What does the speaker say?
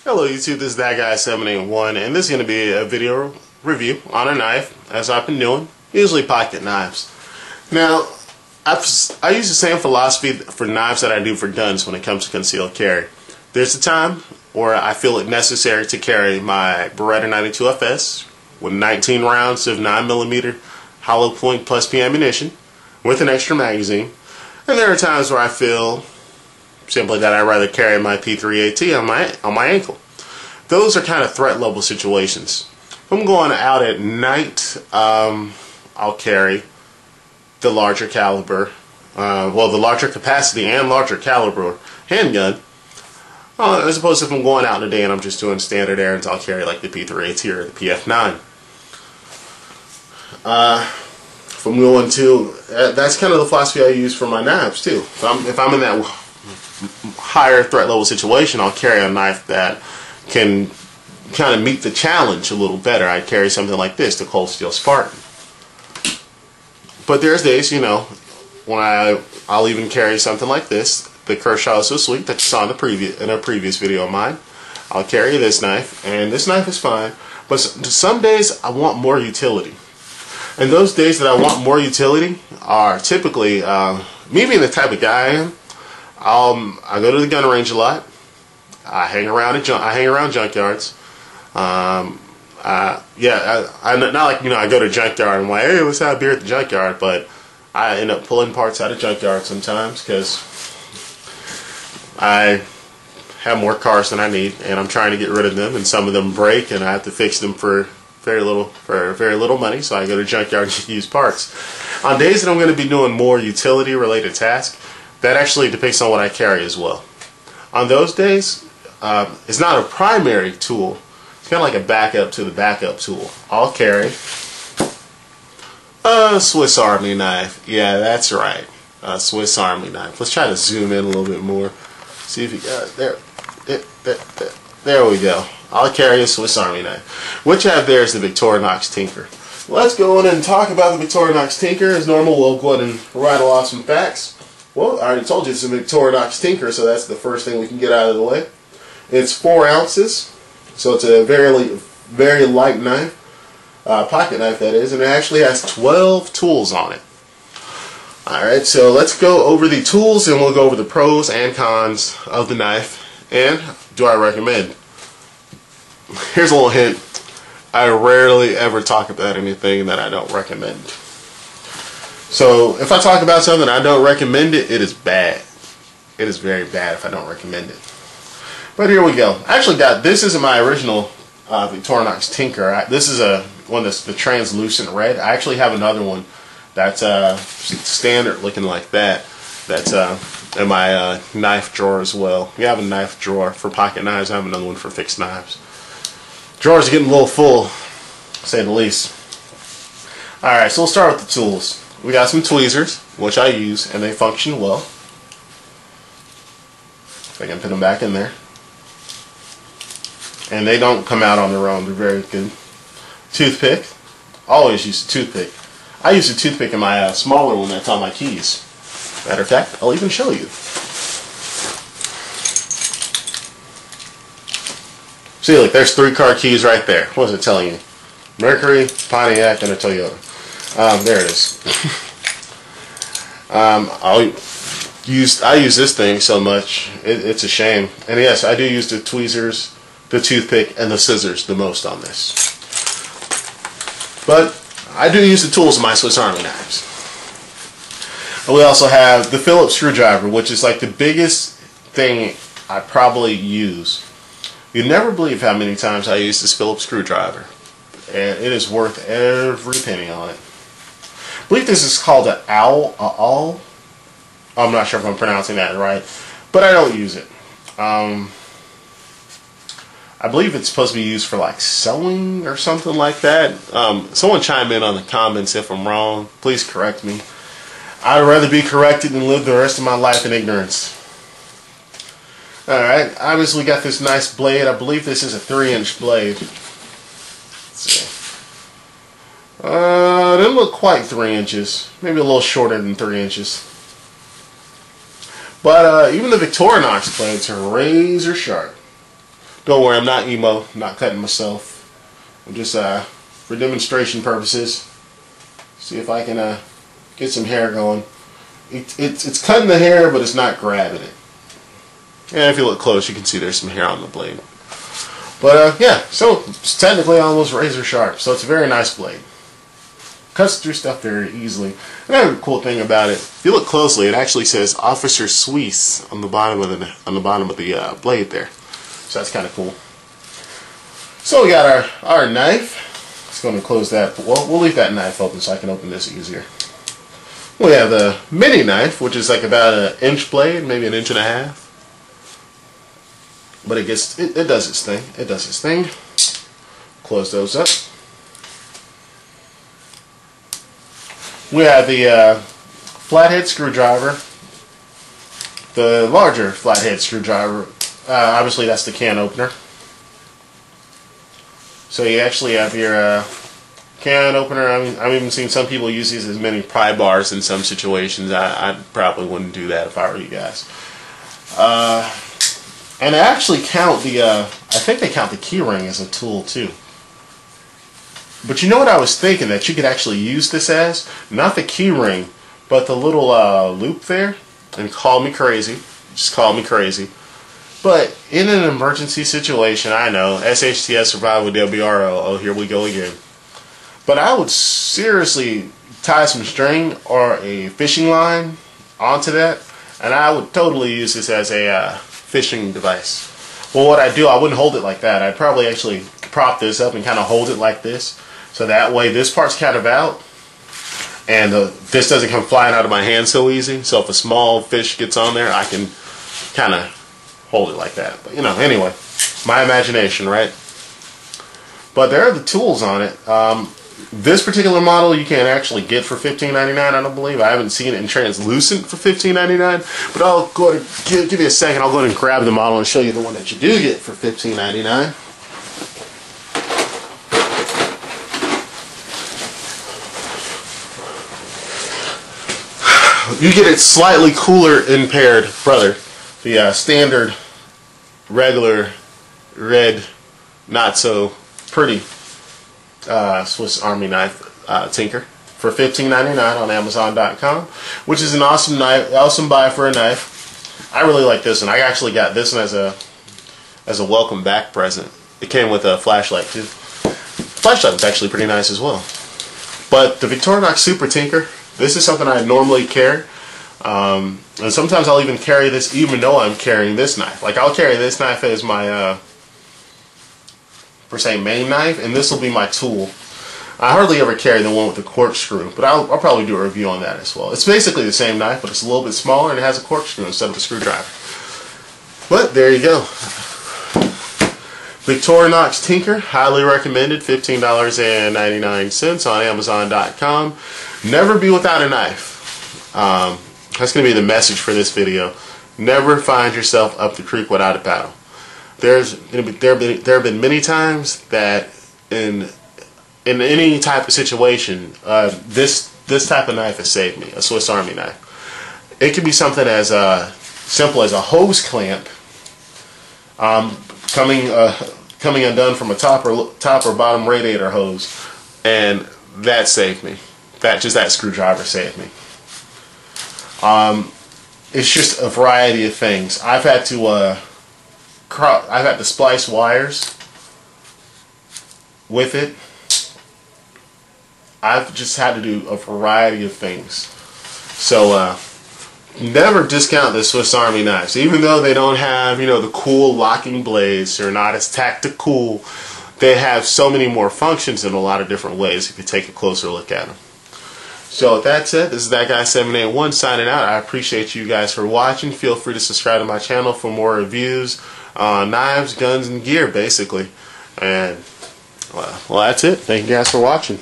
Hello YouTube, this is That Guy 781, and this is going to be a video review on a knife, as I've been doing, usually pocket knives. Now, I use the same philosophy for knives that I do for guns when it comes to concealed carry. There's a time where I feel it necessary to carry my Beretta 92FS with 19 rounds of 9mm hollow point plus P ammunition with an extra magazine, and there are times where I feel simply that I'd rather carry my P3AT on my ankle. Those are kind of threat level situations. If I'm going out at night, I'll carry the larger caliber, the larger capacity and larger caliber handgun. As opposed to if I'm going out in the day and I'm just doing standard errands, I'll carry like the P3AT or the PF9. If I'm going to, that's kind of the philosophy I use for my knives too. If I'm in that higher threat level situation, I'll carry a knife that can kind of meet the challenge a little better. I carry something like this, the Cold Steel Spartan. But there's days, you know, when I'll even carry something like this, the Kershaw So Sweet that you saw in a previous video of mine. I'll carry this knife, and this knife is fine. But some days I want more utility, and those days that I want more utility are typically me being the type of guy I am. I go to the gun range a lot. I hang around junkyards. Not like, you know, I go to a junkyard and I'm like, hey, let's have a beer at the junkyard. But I end up pulling parts out of junkyard sometimes because I have more cars than I need, and I'm trying to get rid of them, and some of them break, and I have to fix them for very little money. So I go to junkyard and use parts. On days that I'm going to be doing more utility related tasks, that actually depends on what I carry as well. On those days, it's not a primary tool. It's kind of like a backup to the backup tool. I'll carry a Swiss Army knife. Yeah, that's right. A Swiss Army knife. Let's try to zoom in a little bit more. See if you got it. There we go. I'll carry a Swiss Army knife. What you have there is the Victorinox Tinker. Let's go in and talk about the Victorinox Tinker. As normal, we'll go ahead and rattle off some facts. Well, I already told you it's a Victorinox Tinker, so that's the first thing we can get out of the way. It's 4 ounces, so it's a very light knife, pocket knife that is, and it actually has 12 tools on it. Alright, so let's go over the tools, and we'll go over the pros and cons of the knife, and do I recommend. Here's a little hint. I rarely ever talk about anything that I don't recommend. So if I talk about something I don't recommend it, it is bad. It is very bad if I don't recommend it. But here we go. I actually got, this isn't my original Victorinox Tinker. This is one that's the translucent red. I actually have another one that's standard looking like that. That's in my knife drawer as well. We have a knife drawer for pocket knives. I have another one for fixed knives. Drawers are getting a little full, to say the least. Alright, so we'll start with the tools. We got some tweezers, which I use, and they function well. If I can put them back in there. And they don't come out on their own, they're very good. Toothpick. Always use a toothpick. I use a toothpick in my smaller one that's on my keys. Matter of fact, I'll even show you. See, look, there's 3 car keys right there. What is it telling you? Mercury, Pontiac, and a Toyota. There it is. I use this thing so much, it's a shame. And yes, I do use the tweezers, the toothpick, and the scissors the most on this. But I do use the tools in my Swiss Army knives. And we also have the Phillips screwdriver, which is like the biggest thing I probably use. You'd never believe how many times I use this Phillips screwdriver. And it is worth every penny on it. I believe this is called an owl. I'm not sure if I'm pronouncing that right, but I don't use it. I believe it's supposed to be used for like sewing or something like that. Someone chime in on the comments if I'm wrong. Please correct me. I'd rather be corrected than live the rest of my life in ignorance. Alright, obviously got this nice blade. I believe this is a 3-inch blade. Let's see. It didn't look quite 3 inches. Maybe a little shorter than 3 inches. But even the Victorinox blades are razor sharp. Don't worry, I'm not emo, I'm not cutting myself. I'm just for demonstration purposes. See if I can get some hair going. It's cutting the hair, but it's not grabbing it. And if you look close, you can see there's some hair on the blade. But yeah, so it's technically almost razor sharp. So it's a very nice blade. Cuts through stuff very easily. Another cool thing about it, if you look closely, it actually says Officer Suisse on the bottom of the blade there. So that's kind of cool. So we got our knife. Let's go and close that. Well, we'll leave that knife open so I can open this easier. We have the mini knife, which is like about an inch blade, maybe an inch and a half. But it does its thing. It does its thing. Close those up. We have the flathead screwdriver, the larger flathead screwdriver. Obviously, that's the can opener. So you actually have your can opener. I mean, I've even seen some people use these as mini pry bars in some situations. I probably wouldn't do that if I were you guys. And they actually count the, I think they count the key ring as a tool too. But you know what I was thinking that you could actually use this as? Not the key ring, but the little loop there. And call me crazy. Just call me crazy. But in an emergency situation, I know, SHTS survival WRO, oh here we go again. But I would seriously tie some string or a fishing line onto that, and I would totally use this as a fishing device. Well, what I do, I wouldn't hold it like that. I'd probably actually prop this up and kind of hold it like this, so that way this part's kind of out, and this doesn't come flying out of my hand so easy. So if a small fish gets on there, I can kind of hold it like that. But you know, anyway, my imagination, right? But there are the tools on it. This particular model you can actually get for $15.99, I don't believe. I haven't seen it in translucent for $15.99, but I'll go ahead and give you a second. I'll go ahead and grab the model and show you the one that you do get for $15.99. You get it slightly cooler impaired, brother. The standard, regular, red, not so pretty Swiss Army knife Tinker for $15.99 on Amazon.com, which is an awesome knife, awesome buy for a knife. I really like this one. I actually got this one as a welcome back present. It came with a flashlight too. The flashlight was actually pretty nice as well. But the Victorinox Super Tinker, this is something I normally carry. And sometimes I'll even carry this even though I'm carrying this knife. Like I'll carry this knife as my per se main knife, and this will be my tool. I hardly ever carry the one with the corkscrew, but I'll probably do a review on that as well. It's basically the same knife, but it's a little bit smaller and it has a corkscrew instead of a screwdriver. But there you go. Victorinox Tinker, highly recommended, $15.99 on Amazon.com. Never be without a knife. That's going to be the message for this video. Never find yourself up the creek without a paddle. There have been many times that in any type of situation, this type of knife has saved me. A Swiss Army knife. It can be something as simple as a hose clamp coming undone from a top or bottom radiator hose, and that saved me. That screwdriver saved me. It's just a variety of things. I've had to splice wires with it. I've just had to do a variety of things. So never discount the Swiss Army knives, even though they don't have, you know, the cool locking blades. They're not as tactical. They have so many more functions in a lot of different ways if you take a closer look at them. So with that said, this is That Guy 781 signing out. I appreciate you guys for watching. Feel free to subscribe to my channel for more reviews on knives, guns, and gear, basically. And well, that's it. Thank you guys for watching.